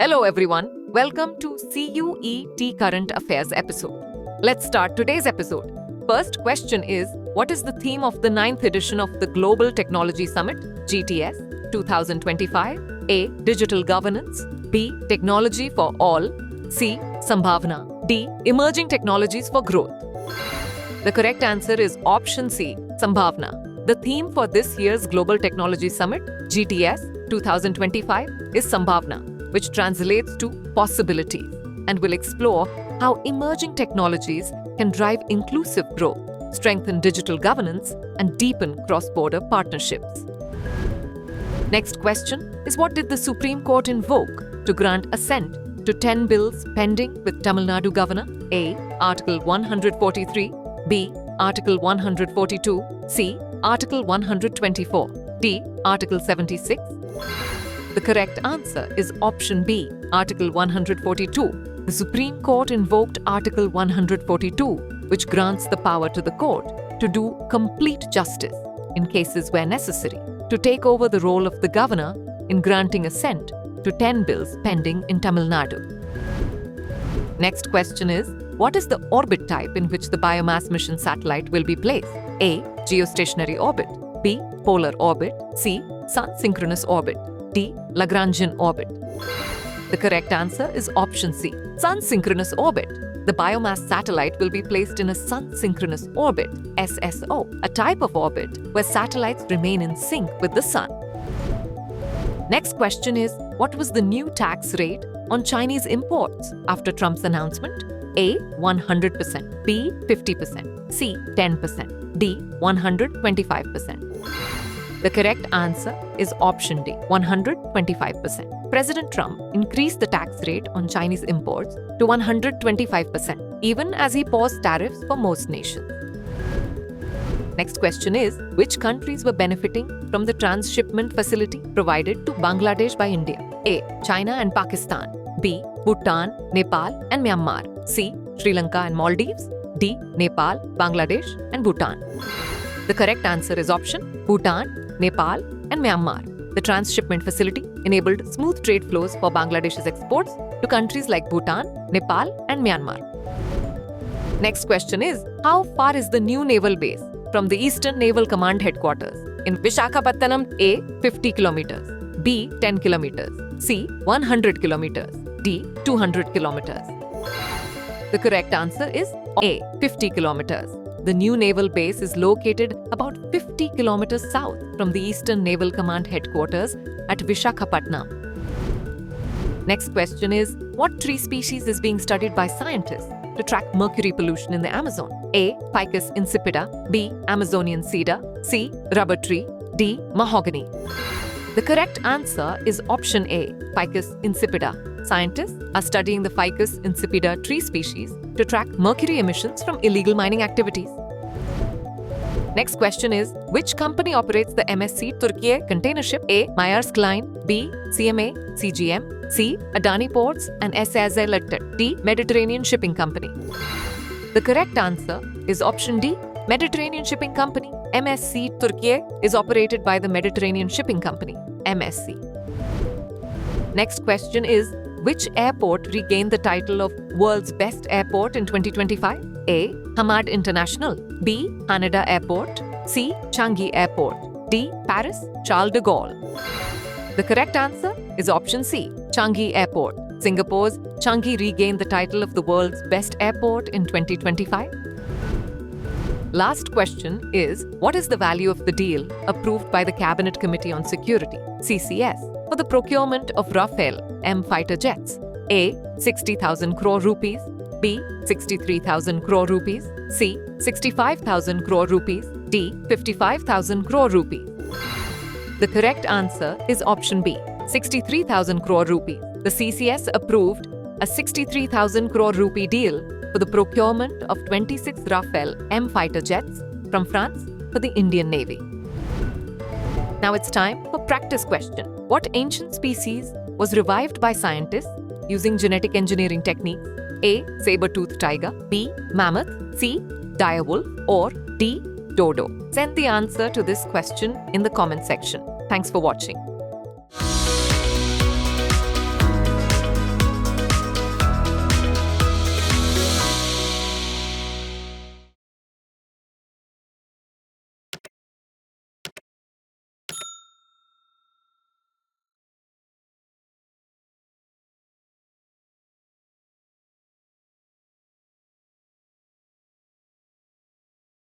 Hello everyone, welcome to CUET Current Affairs episode. Let's start today's episode. First question is, what is the theme of the 9th edition of the Global Technology Summit, GTS, 2025? A. Digital governance. B. Technology for all. C. Sambhavna. D. Emerging technologies for growth. The correct answer is option C, Sambhavna. The theme for this year's Global Technology Summit, GTS 2025, is Sambhavna, which translates to possibilities, and will explore how emerging technologies can drive inclusive growth, strengthen digital governance, and deepen cross-border partnerships. Next question is, what did the Supreme Court invoke to grant assent to 10 bills pending with Tamil Nadu Governor? A. Article 143. B. Article 142. C. Article 124. D. Article 76. The correct answer is option B, Article 142. The Supreme Court invoked Article 142, which grants the power to the court to do complete justice in cases where necessary, to take over the role of the governor in granting assent to 10 bills pending in Tamil Nadu. Next question is, what is the orbit type in which the Biomass mission satellite will be placed? A. Geostationary orbit. B. Polar orbit. C. Sun-synchronous orbit. D. Lagrangian orbit. The correct answer is option C, Sun-synchronous orbit. The Biomass satellite will be placed in a Sun-synchronous orbit, SSO, a type of orbit where satellites remain in sync with the Sun. Next question is, what was the new tax rate on Chinese imports after Trump's announcement? A. 100%. B. 50%. C. 10%. D. 125%. The correct answer is option D, 125%. President Trump increased the tax rate on Chinese imports to 125%, even as he paused tariffs for most nations. Next question is, which countries were benefiting from the trans-shipment facility provided to Bangladesh by India? A. China and Pakistan. B. Bhutan, Nepal and Myanmar. C. Sri Lanka and Maldives. D. Nepal, Bangladesh and Bhutan. The correct answer is option Bhutan, Nepal and Myanmar. The trans-shipment facility enabled smooth trade flows for Bangladesh's exports to countries like Bhutan, Nepal and Myanmar. Next question is, how far is the new naval base from the Eastern Naval Command Headquarters? In Visakhapatnam, A. 50 kilometers. B. 10 kilometers. C. 100 kilometers. D. 200 kilometers. The correct answer is A. 50 kilometers. The new naval base is located about 50 kilometers south from the Eastern Naval Command Headquarters at Visakhapatnam. Next question is, what tree species is being studied by scientists to track mercury pollution in the Amazon? A. Ficus insipida. B. Amazonian cedar. C. Rubber tree. D. Mahogany. The correct answer is option A, Ficus insipida. Scientists are studying the Ficus insipida tree species to track mercury emissions from illegal mining activities. Next question is, which company operates the MSC Turkiye container ship? A. Maersk Line. B. CMA CGM. C. Adani Ports and 𝗕cie Limited. D. Mediterranean Shipping Company. The correct answer is option D, Mediterranean Shipping Company. MSC Turkiye is operated by the Mediterranean Shipping Company, MSC. Next question is, which airport regained the title of World's Best Airport in 2025? A. Hamad International. B. Haneda Airport. C. Changi Airport. D. Paris Charles de Gaulle. The correct answer is option C, Changi Airport. Singapore's Changi regained the title of the world's best airport in 2025. Last question is, what is the value of the deal approved by the Cabinet Committee on Security, CCS, for the procurement of Rafale-m fighter jets? A. 60,000 crore rupees. B. 63,000 crore rupees. C. 65,000 crore rupees. D. 55,000 crore rupees. The correct answer is option B, 63,000 crore rupees. The CCS approved a 63,000 crore rupee deal for the procurement of 26 Rafale-m fighter jets from France for the Indian Navy. Now it's time for practice question. What ancient species was revived by scientists using genetic engineering techniques? A. Saber-toothed tiger. B. Mammoth. C. Direwolf. Or D. Dodo. Send the answer to this question in the comment section. Thanks for watching.